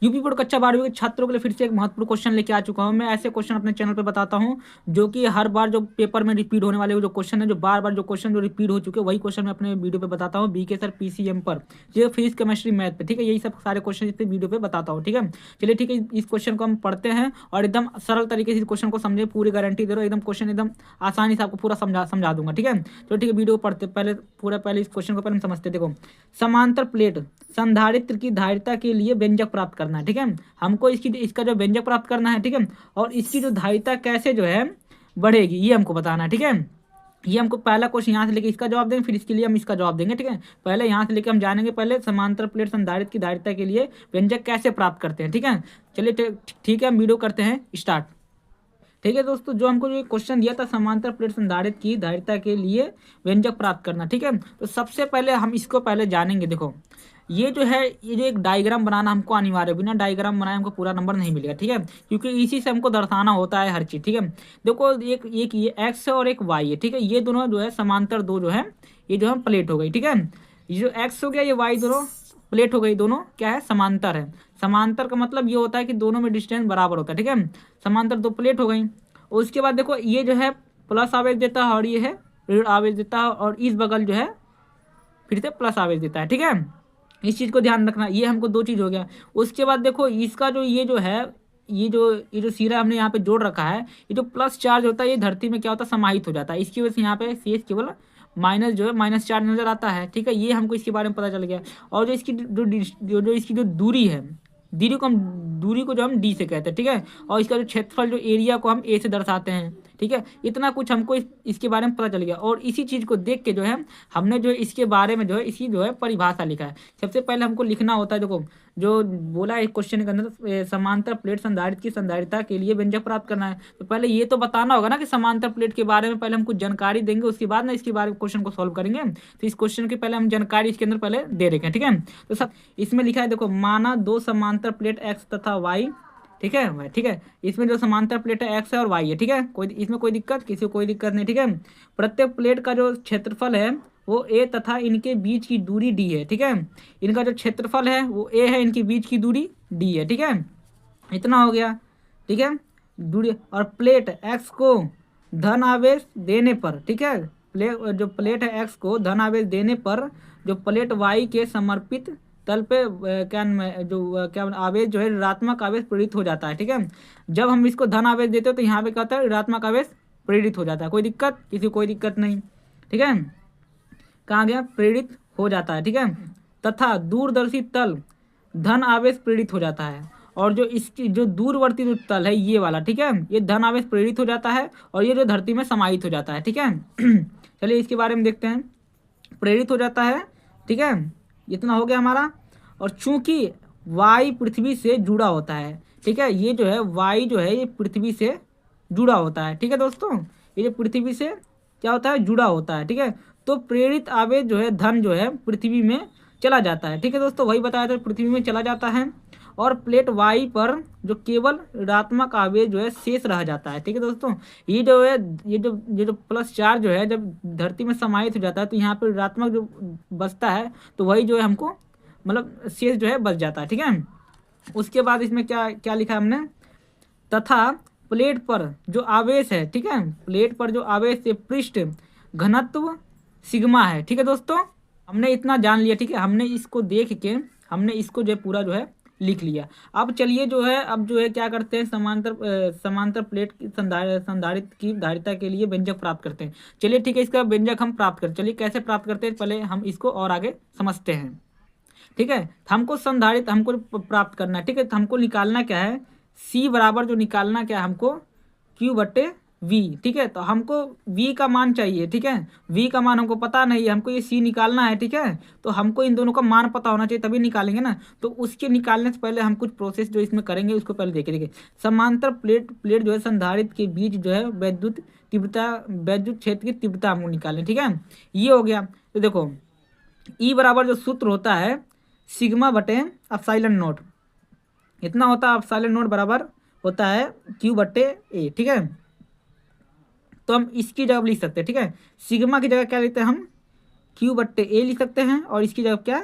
UP board कक्षा 12वीं के छात्रों के लिए फिर से एक महत्वपूर्ण क्वेश्चन लेके आ चुका हूँ। मैं ऐसे क्वेश्चन अपने चैनल पे बताता हूँ जो कि हर बार जो पेपर में रिपीट होने वाले जो क्वेश्चन है, जो बार बार जो क्वेश्चन जो रिपीट हो चुके हैं, वही क्वेश्चन मैं अपने वीडियो पे बताता हूँ। बीके सर पीसीएम पर, ये फिजिक्स केमिस्ट्री मैथ पे, ठीक है, यही सब सारे क्वेश्चन इस पे वीडियो पे बताता हूँ। ठीक है, चलिए ठीक है, इस क्वेश्चन को हम पढ़ते हैं और एकदम सरल तरीके से इस क्वेश्चन को समझे, पूरी गारंटी दे रहा हूँ, एकदम क्वेश्चन एकदम आसानी से आपको पूरा समझा दूंगा। ठीक है, तो ठीक है, वीडियो पढ़ते पहले पहले इस क्वेश्चन को पहले हम समझते। देखो, समांतर प्लेट संधारित्र की धारिता के लिए व्यंजक प्राप्त करना है। ठीक है, हमको इसका जो व्यंजक प्राप्त करना है। ठीक है, और इसकी जो धारिता कैसे जो है बढ़ेगी, ये हमको बताना है। ठीक है, ये हमको पहला क्वेश्चन यहाँ से लेके इसका जवाब देंगे, फिर इसके लिए हम इसका जवाब देंगे। ठीक है, पहले यहाँ से लेके हम जानेंगे पहले समांतर प्लेट संधारित्र की धारिता के लिए व्यंजक कैसे प्राप्त करते हैं। ठीक है, चलिए ठीक है, हम वीडियो करते हैं स्टार्ट। ठीक है दोस्तों, जो हमको जो क्वेश्चन दिया था समांतर प्लेट संधारित्र की धारिता के लिए व्यंजक प्राप्त करना। ठीक है, तो सबसे पहले हम इसको पहले जानेंगे। देखो, ये जो है, ये जो एक डायग्राम बनाना हमको अनिवार्य है, बिना डायग्राम बनाए हमको पूरा नंबर नहीं मिलेगा। ठीक है, क्योंकि इसी से हमको दर्शाना होता है हर चीज़। ठीक है, देखो, एक ये एक्स है और एक वाई है। ठीक है, ये दोनों जो है समांतर दो जो है, ये जो है प्लेट हो गई। ठीक है, ये जो एक्स हो गया, ये वाई, दोनों प्लेट हो गई, दोनों क्या है, समांतर है। समांतर का मतलब ये होता है कि दोनों में डिस्टेंस बराबर होता है। ठीक है, समांतर दो प्लेट हो गई। उसके बाद देखो, ये जो है प्लस आवेश देता है और ये है ऋण आवेश देता है, और इस बगल जो है फिर से प्लस आवेश देता है। ठीक है, इस चीज़ को ध्यान रखना। ये हमको दो चीज़ हो गया। उसके बाद देखो, इसका जो ये जो है, ये जो सिरा हमने यहाँ पे जोड़ रखा है, ये जो प्लस चार्ज होता है, ये धरती में क्या होता है, समाहित हो जाता है। इसकी वजह से यहाँ पे शेष केवल माइनस जो है, माइनस चार्ज नजर आता है। ठीक है, ये हमको इसके बारे में पता चल गया। और जो इसकी इसकी जो दूरी है, दूरी को जो हम डी से कहते हैं। ठीक है, और इसका जो क्षेत्रफल, जो एरिया को हम ए से दर्शाते हैं। ठीक है, इतना कुछ हमको इसके बारे में पता चल गया। और इसी चीज़ को देख के जो है हमने जो है इसके बारे में जो है इसकी जो है परिभाषा लिखा है। सबसे पहले हमको लिखना होता है। देखो, जो बोला है क्वेश्चन के अंदर, समांतर प्लेट संधारित्र की संधारिता के लिए व्यंजक प्राप्त करना है, तो पहले ये तो बताना होगा ना कि समांतर प्लेट के बारे में पहले हम कुछ जानकारी देंगे, उसके बाद ना इसके बारे में क्वेश्चन को सॉल्व करेंगे। तो इस क्वेश्चन की पहले हम जानकारी इसके अंदर पहले दे रखे हैं। ठीक है, तो सब इसमें लिखा है। देखो, माना दो समांतर प्लेट एक्स तथा वाई। ठीक है भाई, ठीक है, इसमें जो समांतर प्लेट है एक्स है और वाई है। ठीक है, कोई इसमें कोई दिक्कत, किसी को कोई दिक्कत नहीं। ठीक है, प्रत्येक प्लेट का जो क्षेत्रफल है वो ए तथा इनके बीच की दूरी डी है। ठीक है, इनका जो क्षेत्रफल है वो ए है, इनके बीच की दूरी डी है। ठीक है, इतना हो गया। ठीक है, दूरी, और प्लेट एक्स को धन आवेश देने पर, ठीक है, जो प्लेट है एक्स को धन आवेश देने पर जो प्लेट वाई के समर्पित तल पे क्या आवेश जो है, ऋणात्मक आवेश प्रेरित हो जाता है। ठीक है, जब हम इसको धन आवेश देते हैं तो यहाँ पे क्या होता है, ऋणात्मक आवेश प्रेरित हो जाता है। कोई दिक्कत, किसी को कोई दिक्कत नहीं। ठीक है, कहाँ गया, प्रेरित हो जाता है। ठीक है, तथा दूरदर्शी तल धन आवेश प्रेरित हो जाता है। और जो इसकी जो दूरवर्ती जो तल है, ये वाला, ठीक है, ये धन आवेश प्रेरित हो जाता है और ये जो धरती में समाहित हो जाता है। ठीक है, चलिए इसके बारे में देखते हैं। प्रेरित हो जाता है। ठीक है, इतना हो गया हमारा। और चूंकि वाई पृथ्वी से जुड़ा होता है, ठीक है, ये जो है वाई जो है, ये पृथ्वी से जुड़ा होता है। ठीक है दोस्तों, ये जो पृथ्वी से क्या होता है, जुड़ा होता है। ठीक है, तो प्रेरित आवेश जो है, धन जो है, पृथ्वी में चला जाता है। ठीक है दोस्तों, वही बताया था, पृथ्वी में चला जाता है। और प्लेट वाई पर जो केवल ऋणात्मक आवेश जो है शेष रह जाता है। ठीक है दोस्तों, ये जो है, ये जो प्लस चार्ज जो है, जब धरती में समाहित हो जाता है तो यहाँ पर ऋणात्मक जो बचता है, तो वही जो है हमको मतलब शेष जो है बच जाता है। ठीक है, उसके बाद इसमें क्या क्या लिखा है हमने, तथा प्लेट पर जो आवेश है, ठीक है, प्लेट पर जो आवेश है, पृष्ठ घनत्व सिग्मा है। ठीक है दोस्तों, हमने इतना जान लिया। ठीक है, हमने इसको देख के हमने इसको जो है पूरा जो है लिख लिया। अब चलिए जो है, अब जो है क्या करते हैं, समांतर प्लेट की संधारित्र की धारिता के लिए व्यंजक प्राप्त करते हैं। चलिए ठीक है, इसका व्यंजक हम प्राप्त करते, चलिए कैसे प्राप्त करते हैं, पहले हम इसको और आगे समझते हैं। ठीक है, तो हमको संधारित्र हमको प्राप्त करना है। ठीक है, तो हमको निकालना क्या है, सी बराबर जो निकालना क्या है हमको, क्यू बटे वी। ठीक है, तो हमको वी का मान चाहिए। ठीक है, वी का मान हमको पता नहीं है, हमको ये सी निकालना है। ठीक है, तो हमको इन दोनों का मान पता होना चाहिए, तभी निकालेंगे ना। तो उसके निकालने से पहले हम कुछ प्रोसेस जो इसमें करेंगे उसको पहले देखिए। समांतर प्लेट प्लेट जो है संधारित्र के बीच जो है वैद्युत क्षेत्र की तीव्रता हमको निकालें। ठीक है, ये हो गया। तो देखो, ई बराबर जो सूत्र होता है, सिग्मा बटे एप्सिलॉन नोट, इतना होता है। एप्सिलॉन नोट बराबर होता है क्यू बटे ए। ठीक है, तो हम इसकी जगह लिख सकते हैं। ठीक है, सिग्मा की जगह क्या लिखते हैं हम, क्यू बट्टे ए लिख सकते हैं, और इसकी जगह क्या,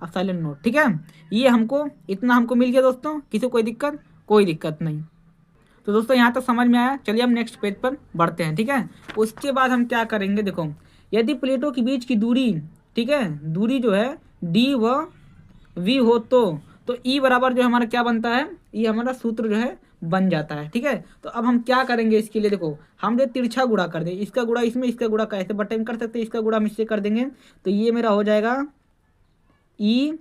एप्सिलॉन नॉट। ठीक है, ये हमको इतना हमको मिल गया दोस्तों। किसी को कोई दिक्कत? कोई दिक्कत नहीं। तो दोस्तों यहाँ तक समझ में आया। चलिए हम नेक्स्ट पेज पर बढ़ते हैं। ठीक है, उसके बाद हम क्या करेंगे, देखो यदि प्लेटों के बीच की दूरी, ठीक है, दूरी जो है डी व वी हो तो ई बराबर जो हमारा क्या बनता है, ये हमारा सूत्र जो है बन जाता है। ठीक है, तो अब हम क्या करेंगे इसके लिए, देखो हम जो तिरछा गुणा कर दें, इसका गुणा इसमें, इसका गुणा कैसे बट्टे में कर सकते हैं, इसका गुणा हम इससे कर देंगे तो ये मेरा हो जाएगा ई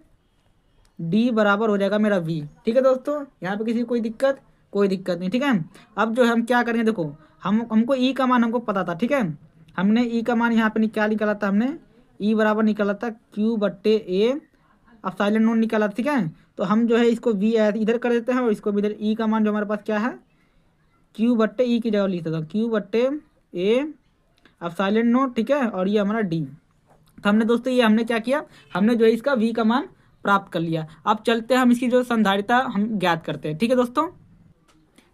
डी बराबर हो जाएगा मेरा वी। ठीक है दोस्तों, यहाँ पे किसी को कोई दिक्कत? कोई दिक्कत नहीं। ठीक है, अब जो है हम क्या करेंगे, देखो हमको ई का मान हमको पता था। ठीक है, हमने ई का मान यहाँ पे क्या निकाला था, हमने ई बराबर निकाला था क्यू बट्टे ए एप्सिलॉन नॉट निकाला। ठीक है, तो हम जो है इसको वी इधर कर देते हैं और इसको भी इधर ई का मान जो हमारे पास क्या है, क्यू बट्टे ई की जगह लिख देता हूँ, क्यू बट्टे ए एप्सिलॉन नॉट। ठीक है, और ये हमारा डी। तो हमने दोस्तों ये हमने क्या किया, हमने जो है इसका वी का मान प्राप्त कर लिया। अब चलते हैं हम इसकी जो संधारिता हम ज्ञात करते हैं। ठीक है दोस्तों,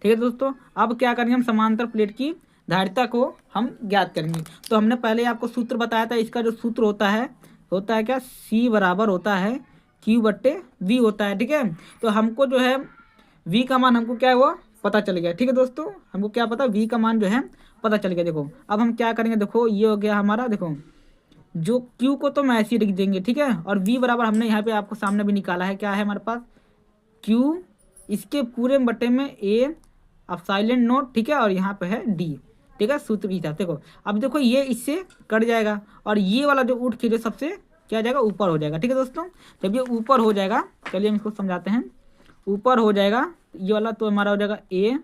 ठीक है दोस्तों, अब क्या करेंगे हम समांतर प्लेट की धारिता को हम ज्ञात करेंगे। तो हमने पहले आपको सूत्र बताया था, इसका जो सूत्र होता है क्या, सी बराबर होता है क्यू बट्टे वी होता है। ठीक है, तो हमको जो है वी का मान हमको क्या है वो पता चल गया। ठीक है दोस्तों, हमको क्या पता, वी का मान जो है पता चल गया। देखो अब हम क्या करेंगे, देखो ये हो गया हमारा, देखो जो क्यू को तो हम ऐसे ही लिख देंगे। ठीक है, और वी बराबर हमने यहाँ पे आपको सामने भी निकाला है, क्या है हमारे पास, क्यू इसके पूरे बट्टे में ए एप्सिलॉन नॉट। ठीक है, और यहाँ पे है डी। ठीक है, सूत्र की हिसाब से। देखो अब देखो ये इससे कट जाएगा और ये वाला जो उठ के जो सबसे क्या जाएगा, ऊपर हो जाएगा। ठीक है दोस्तों, जब ये ऊपर हो जाएगा, चलिए हम इसको समझाते हैं। ऊपर हो जाएगा ये वाला, तो हमारा हो जाएगा ए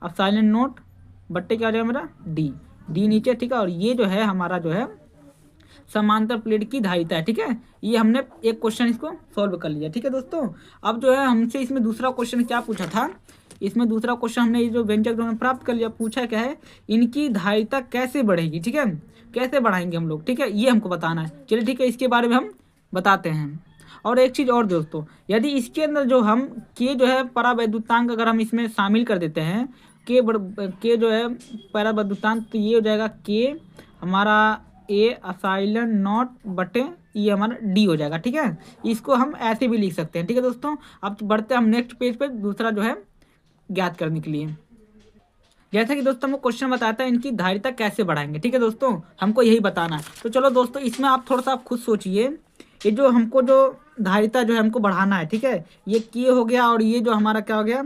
एप्सिलॉन नॉट बट्टे क्या हो जाएगा मेरा डी, डी नीचे। ठीक है, और ये जो है हमारा जो है समांतर प्लेट की धारिता है। ठीक है, ये हमने एक क्वेश्चन इसको सॉल्व कर लिया। ठीक है दोस्तों, अब जो है हमसे इसमें दूसरा क्वेश्चन क्या पूछा था, इसमें दूसरा क्वेश्चन हमने ये जो व्यंजक जो हमने प्राप्त कर लिया, पूछा क्या है, इनकी धारिता कैसे बढ़ेगी। ठीक है, कैसे बढ़ाएंगे हम लोग, ठीक है, ये हमको बताना है। चलिए ठीक है, इसके बारे में हम बताते हैं। और एक चीज़ और दोस्तों, यदि इसके अंदर जो हम के जो है परावैद्युतांक अगर हम इसमें शामिल कर देते हैं, के जो है परावैद्युतांक, तो ये हो जाएगा के हमारा ए एप्सिलॉन नॉट बटे ये हमारा डी हो जाएगा। ठीक है, इसको हम ऐसे भी लिख सकते हैं। ठीक है दोस्तों, अब बढ़ते हैं हम नेक्स्ट पेज पे दूसरा जो है ज्ञात करने के लिए। जैसा कि दोस्तों हमको क्वेश्चन बताता है इनकी धारिता कैसे बढ़ाएंगे। ठीक है दोस्तों, हमको यही बताना है। तो चलो दोस्तों, इसमें आप थोड़ा सा आप खुद सोचिए, ये जो हमको जो धारिता जो है हमको बढ़ाना है। ठीक है, ये के हो गया और ये जो हमारा क्या हो गया,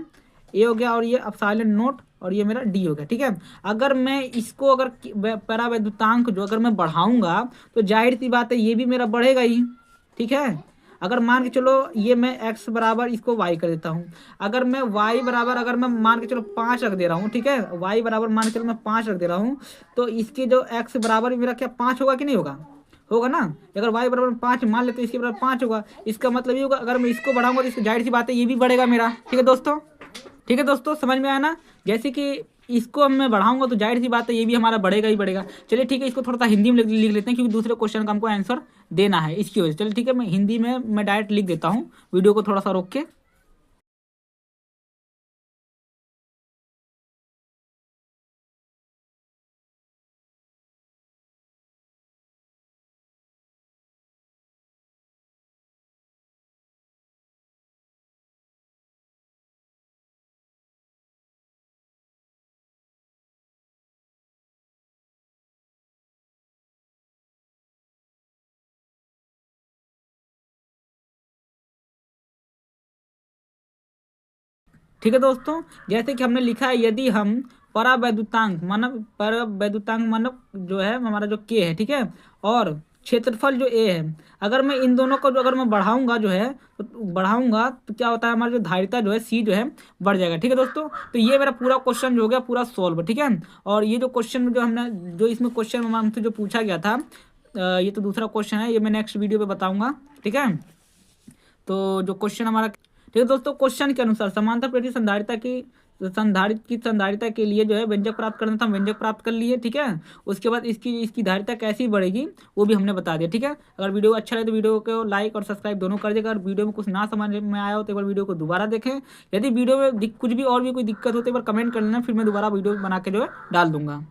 ए हो गया, और ये एप्सिलॉन नॉट और ये मेरा डी हो गया। ठीक है, अगर मैं इसको अगर परावैद्युतांक जो अगर मैं बढ़ाऊंगा तो जाहिर सी बात है ये भी मेरा बढ़ेगा ही। ठीक है, अगर मान के चलो ये मैं x बराबर इसको y कर देता हूँ, अगर मैं y बराबर अगर मैं मान के चलो 5 रख दे रहा हूँ। ठीक है, y बराबर मान के चलो मैं 5 रख दे रहा हूँ, तो इसके जो x बराबर मेरा क्या 5 होगा कि नहीं होगा, होगा ना। अगर y बराबर 5 मान लेते तो इसके बराबर 5 होगा, इसका मतलब ये होगा अगर मैं इसको बढ़ाऊंगा तो इसकी जाहिर सी बात है ये भी बढ़ेगा मेरा। ठीक है दोस्तों, ठीक है दोस्तों, समझ में आया ना। जैसे कि इसको मैं बढ़ाऊंगा तो जाहिर सी बात है ये भी हमारा बढ़ेगा ही बढ़ेगा। चलिए ठीक है, इसको थोड़ा सा हिंदी में लिख लेते हैं क्योंकि दूसरे क्वेश्चन का हमको आंसर देना है इसकी वजह से। चलिए ठीक है, मैं हिंदी में मैं डायरेक्ट लिख देता हूँ, वीडियो को थोड़ा सा रोक के। ठीक है दोस्तों, जैसे कि हमने लिखा है, यदि हम परावैद्युतांक मानव जो है हमारा जो के है, ठीक है, और क्षेत्रफल जो ए है, अगर मैं इन दोनों को जो अगर मैं बढ़ाऊंगा जो है तो बढ़ाऊंगा तो क्या होता है, हमारा जो धारिता जो है सी जो है बढ़ जाएगा। ठीक है दोस्तों, तो ये मेरा पूरा क्वेश्चन जो हो गया पूरा सॉल्व। ठीक है, और ये जो क्वेश्चन जो हमने जो इसमें क्वेश्चन हमसे जो पूछा गया था, ये तो दूसरा क्वेश्चन है, ये मैं नेक्स्ट वीडियो पे बताऊंगा। ठीक है, तो जो क्वेश्चन हमारा, ठीक है दोस्तों, क्वेश्चन के अनुसार समांतर प्लेट की संधारिता के लिए जो है व्यंजक प्राप्त करना था, हम व्यंजक प्राप्त कर लिए। ठीक है, उसके बाद इसकी धारिता कैसी बढ़ेगी वो भी हमने बता दिया। ठीक है, अगर वीडियो अच्छा लगे तो वीडियो को लाइक और सब्सक्राइब दोनों कर देगा। अगर वीडियो में कुछ ना समझ में आया हो तो एक बार वीडियो को दोबारा देखें। यदि वीडियो में कुछ भी और भी कोई दिक्कत हो तो एक बार कमेंट कर लेना, फिर मैं दोबारा वीडियो बना के जो है डाल दूंगा।